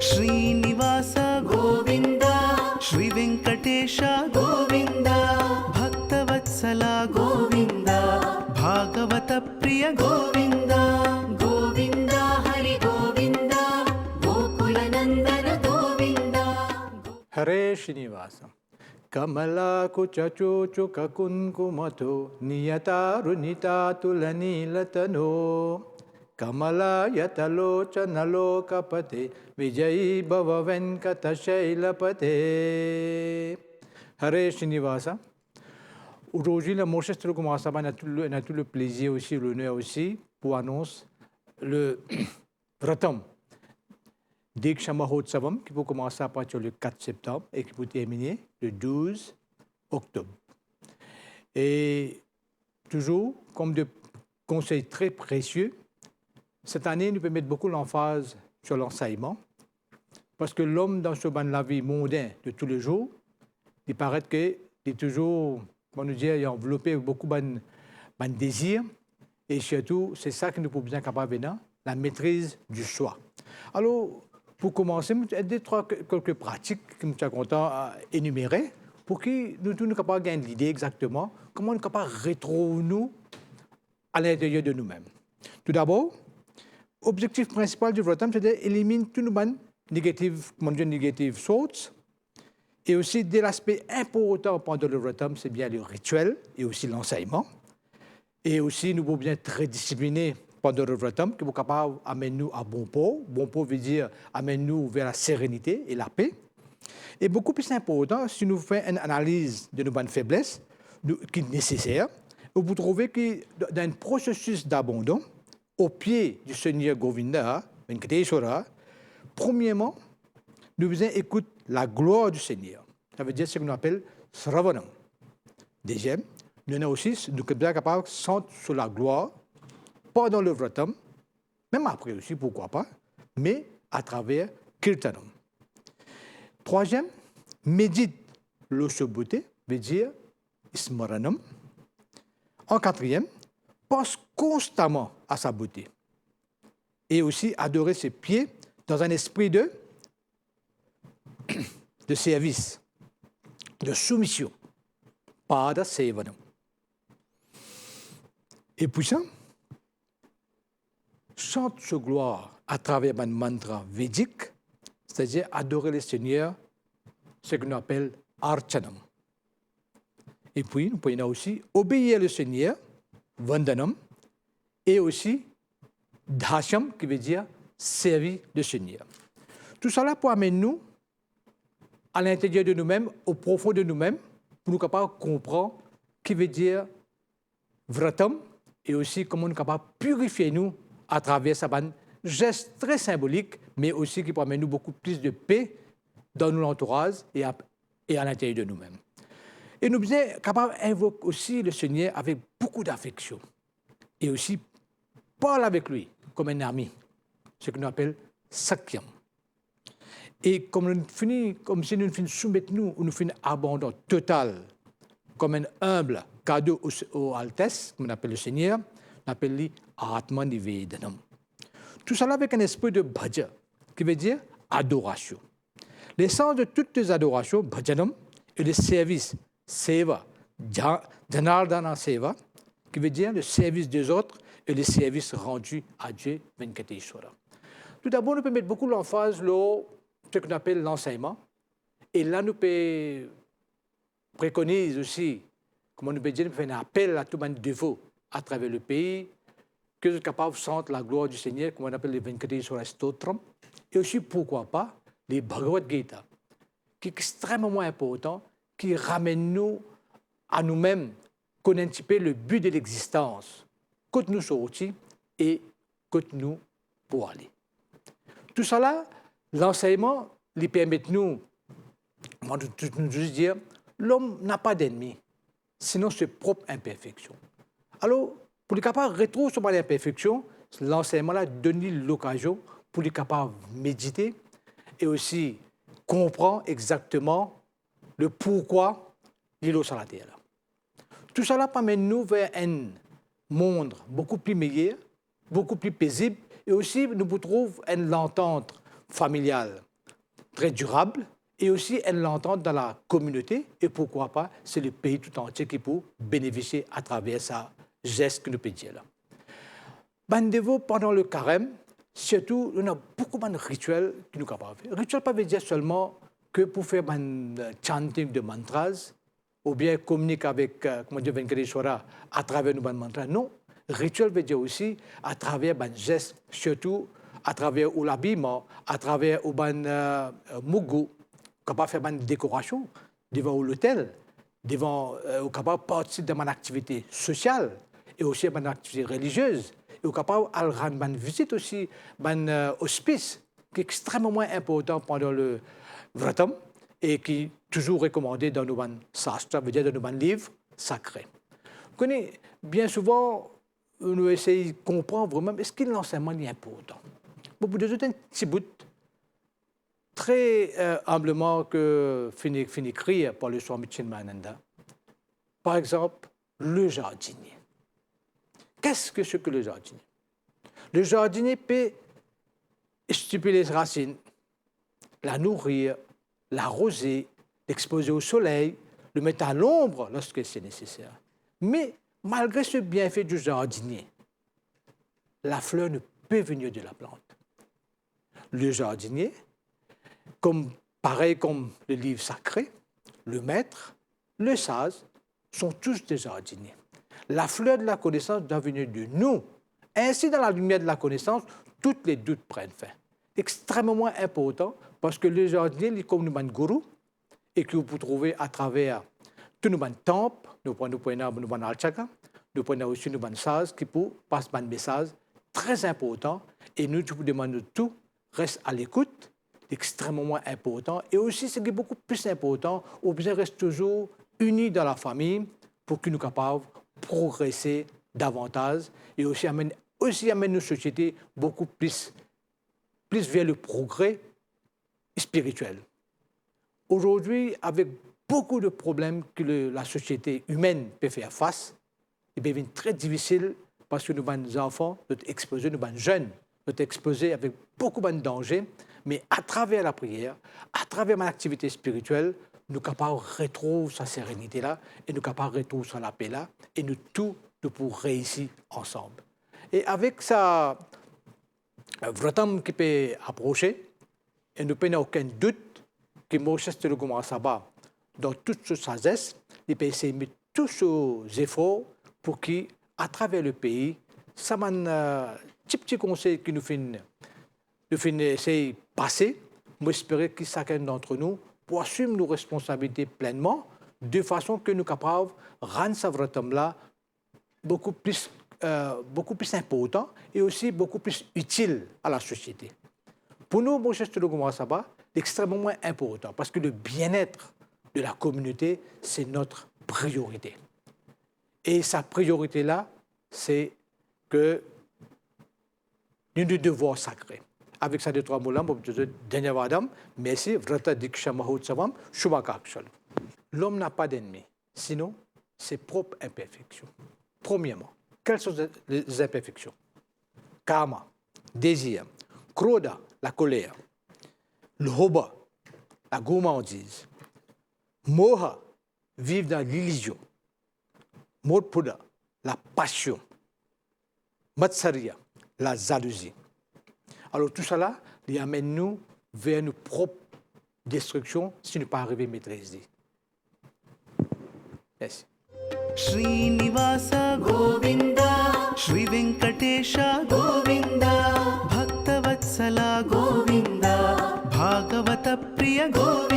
ಶ್ರೀನಿವಾಸ ಗೋವಿಂದ ಶ್ರೀ ವೆಂಕಟೇಶ ಗೋವಿಂದ ಭಕ್ತವತ್ಸಲ ಗೋವಿಂದ ಭಾಗವತ ಪ್ರಿಯ ಗೋವಿಂದ ಗೋವಿಂದ ಹರಿ ಗೋವಿಂದ ಗೋಕುಲ ನಂದನ ಗೋವಿಂದ. ಹರೇ ಶ್ರೀನಿವಾಸ ಕಮಲಾಕುಚೂಚುಕ ಕುಂಕುಮಥೋ ನಿಯತಾರುಣಿತಾತುಲನೀಲತನೋ ಕಮಲಾಯತಲೋಚನಲೋಕಪತೆ ವಿಜಯೀ ಭವ ವೆಂಕಟಶೈಲಪತೆ. Hare Srinivasa. Aujourd'hui, la Moshestre Kumarasabha a tout le plaisir aussi, l'honneur aussi, pour annoncer le Vratam Diksha Mahotsavam qui peut commencer à partir le 4 septembre et qui peut terminer le 12 octobre. Et toujours, comme de conseils très précieux, cette année, nous peut mettre beaucoup l'emphase sur l'enseignement, parce que l'homme, dans ce ban de la vie mondain de tous les jours, il paraît qu'il est toujours, comment nous dire, il a enveloppé beaucoup de désirs, et surtout, c'est ça que nous pouvons bien capable de la maîtrise du soi. Alors, pour commencer, quelques pratiques que nous sommes contents à énumérer, pour que nous soyons capables de gagner l'idée exactement comment nous sommes capables de retrouver nous à l'intérieur de nous-mêmes. Tout d'abord, l'objectif principal du Vratam, c'est d'éliminer tous nos négative thoughts. Et aussi, dès l'aspect important pendant le Vratam, c'est bien le rituel et aussi l'enseignement. Et aussi, nous pouvons bien être très disciplinés pendant le Vratam, qui est capable d'amener nous à bon port. Bon port veut dire amener nous vers la sérénité et la paix. Et beaucoup plus important, si nous faisons une analyse de nos bonnes faiblesses, qui est nécessaire, vous trouvez que dans un processus d'abandon, au pied du Seigneur Govinda, Venkateshwara, premièrement, nous faisons écouter la gloire du Seigneur. Ça veut dire ce qu'on appelle Sravanam. Deuxième, nous sommes aussi nous sommes capables de sentir sur la gloire pendant le Vratam, même après aussi, pourquoi pas, mais à travers Kirtanam. Troisième, médite l'Oshabhuti, veut dire Smaranam. En quatrième, pense constamment à sa beauté et aussi adorer ses pieds dans un esprit de service, de soumission, Pada Sevanam. Et puis ça, chante sa gloire à travers un mantra védique, c'est-à-dire adorer le Seigneur, ce qu'on appelle Archanam. Et puis, nous pouvons aussi obéir au Seigneur, Vandanam, et aussi Dhasham, qui veut dire servir le Seigneur. Tout cela pour amener nous à l'intérieur de nous-mêmes, au profond de nous-mêmes, pour nous capables de comprendre ce qui veut dire Vratam, et aussi comment nous sommes capables de purifier nous à travers ce geste très symbolique, mais aussi qui peut amener nous beaucoup plus de paix dans notre entourage et à l'intérieur de nous-mêmes. Et nous sommes capables d'invoquer aussi le Seigneur avec beaucoup d'affection. Et aussi parler avec lui comme un ami, ce qu'on appelle Sakyam. Et comme si nous finissons soumettre nous, ou nous finissons abandon total, comme un humble cadeau aux altesses, comme on appelle le Seigneur, on appelle lui Atman Nivedanam. Tout cela avec un esprit de bhaja, qui veut dire adoration. L'essence de toutes les adorations, bhajanam, et le service, seva, janardana seva, qui veut dire le service des autres et le service rendu à Dieu, Venkateshwara. Tout d'abord, nous pouvons mettre beaucoup l'emphase sur ce qu'on appelle l'enseignement. Et là, nous pouvons préconiser aussi, comment nous pouvons dire, nous pouvons faire un appel à tout le monde dévot à travers le pays, que nous sommes capables de sentir la gloire du Seigneur, comme on appelle les Venkateshwara Stotram, et aussi, pourquoi pas, les Bhagavad Gita, qui est extrêmement important, qui ramène nous à nous-mêmes, connaître un petit peu le but de l'existence, que nous sortis et que nous pour aller. Tout cela, l'enseignement, lui permet nous, nous juste dire, l'homme n'a pas d'ennemi, sinon ses propres imperfections. Alors, pour être capable de retrouver son imperfection, l'enseignement-là donne l'occasion pour être capable de méditer et aussi comprendre exactement le pourquoi il est sur la terre. Tout cela permet nous vers un monde beaucoup plus meilleur, beaucoup plus paisible, et aussi nous trouvons une entente familiale, très durable, et aussi elle l'entend dans la communauté, et pourquoi pas, c'est le pays tout entier qui peut bénéficier à travers sa geste que nous pouvons dire là. Bandez-vous pendant le carême, surtout, on a beaucoup de rituels qui nous capables de faire. Rituel pas veut dire seulement que pour faire un chanting de mantras, ou bien communiquer avec, comment dire, Venkateshwara à travers nos mantras. Non, rituel veut dire aussi à travers un geste, surtout à travers l'habillement, à travers un mugu, capable de faire une décoration devant l'hôtel, devant, capable de participer de mon activité sociale et aussi de mon activité religieuse. Et capable de rendre une visite aussi, un hospice, qui est extrêmement important pendant le vratam et qui est toujours recommandé dans nos sastra, veut dire dans nos livres sacrés. Vous connaissez, bien souvent, nous essayons de comprendre vraiment est-ce que l'enseignement est important. Bon, pour des autres, un petit bout, très humblement, que finit écrire par le Swami Chinmayananda. Par exemple, le jardinier. Qu'est-ce que c'est que le jardinier? Le jardinier peut stipuler les racines, la nourrir, l'arroser, l'exposer au soleil, le mettre à l'ombre lorsque c'est nécessaire. Mais malgré ce bienfait du jardinier, la fleur ne peut venir de la plante. Le jardinier, pareil comme le livre sacré, le maître, le sage, sont tous des jardiniers. La fleur de la connaissance doit venir de nous. Ainsi, dans la lumière de la connaissance, tous les doutes prennent fin. Extrêmement important parce que le jardinier, comme nous sommes gourou, et que vous pouvez trouver à travers tous nos temples, nous prenons Alchaka, nous prenons aussi nos sages qui peuvent passer un message très important et nous vous demandons tout, reste à l'écoute, extrêmement important. Et aussi, ce qui est beaucoup plus important, on reste toujours unis dans la famille pour que nous soyons capables de progresser davantage et aussi amener nos sociétés beaucoup plus vers le progrès spirituel. Aujourd'hui, avec beaucoup de problèmes que la société humaine peut faire face, il devient très difficile parce que nous sommes des enfants, nous sommes exposés, nous sommes jeunes, nous sommes exposés avec beaucoup de dangers, mais à travers la prière, à travers mon activité spirituelle, nous sommes capables de retrouver sa sérénité-là et nous sommes capables de retrouver sa paix-là et nous pouvons réussir ensemble. Et avec ça, Vratam qui peut approcher, et nous n'avons aucun doute que Moshe Teluguma Saba, dans toute sa sagesse, il peut essayer de mettre tous ses efforts pour qu'à travers le pays, ça m'a un petit conseil que nous faisons essayer de passer. Moi, j'espère que chacun d'entre nous pour assumer nos responsabilités pleinement, de façon que nous sommes capables de rendre ce Vratam-là beaucoup plus important et aussi beaucoup plus utile à la société. Pour nous, Moshe Teluguma Saba, c'est extrêmement important parce que le bien-être de la communauté, c'est notre priorité. Et sa priorité-là, c'est que nous nous devons sacrer. Avec ces deux trois mots-là, je vous dis Dhanyavadam, merci, Vrata Diksha Mahotsavam, Shubhakakshal. L'homme n'a pas d'ennemi, sinon ses propres imperfections. Premièrement, quelles sont les imperfections? Kama, désir, Krodha, la colère, le Hoba, la gourmandise, Moha, vivre dans l'illusion, Modpuda, la passion, Matsarya, la jalousie. Alors tout cela, il amène nous vers nos propres destructions si nous ne pas arriver à maîtriser. Merci. Srinivasa Govinda, Shri Venkatesha Govinda, Bhaktavatsala Govinda, Bhagavata Priya Govinda.